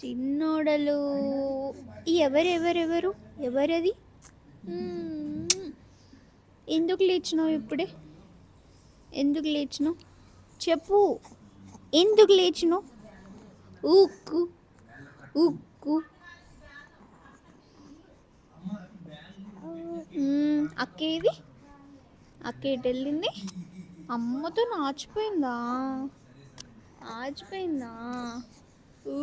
చిన్నోడలు ఎవరెవరెవరు ఎవరది? ఎందుకు లేచినావు ఇప్పుడే? ఎందుకు లేచినావు చెప్పు? ఎందుకు లేచినావు? ఉక్కు ఉక్కు. అక్కేది? అక్క ఎటు వెళ్ళింది? అమ్మతో నాచిపోయిందా? ఆచిపోయిందా? ఊ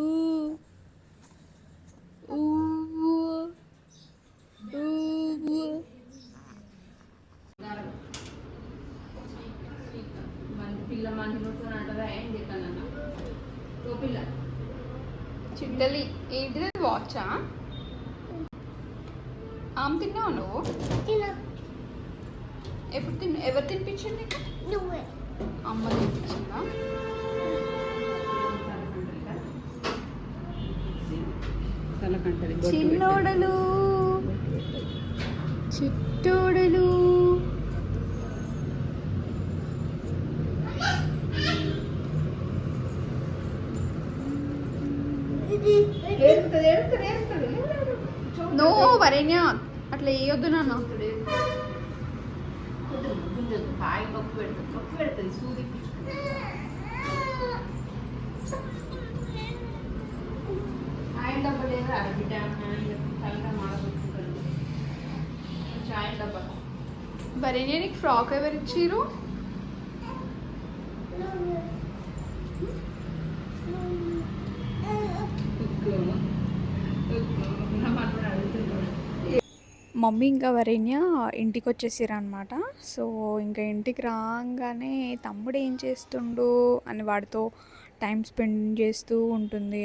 ఊ ఊ. చిట్టలి ఏంటిది వాచా? ఆమె తిన్నావు నువ్వు? ఎప్పుడు ఎవరు తినిపించండి నీకు? అమ్మ తినిపించిందా? చిన్నోడలు చిట్టోడలు. నో వరేణ్య, అట్లా వేయొద్దు నాన్న. వరేణ్య నీకు ఫ్రాక్ ఎవరు ఇచ్చిర్రు? మమ్మీ ఇంకా వరేణ్య ఇంటికి వచ్చేసారు అనమాట. సో ఇంకా ఇంటికి రాగానే తమ్ముడు ఏం చేస్తుండు అని వాడితో టైం స్పెండ్ చేస్తూ ఉంటుంది.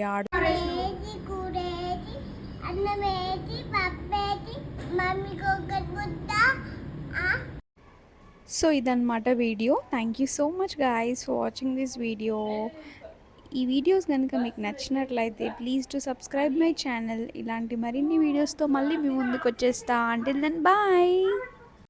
సో ఇదన్నమాట video. Thank you so much guys for watching this video. ఈ వీడియోస్ కనుక మీకు నచ్చినట్లయితే please to subscribe my channel. ఇలాంటి మరిన్ని వీడియోస్తో మళ్ళీ మీ ముందుకు వచ్చేస్తా. Until then bye.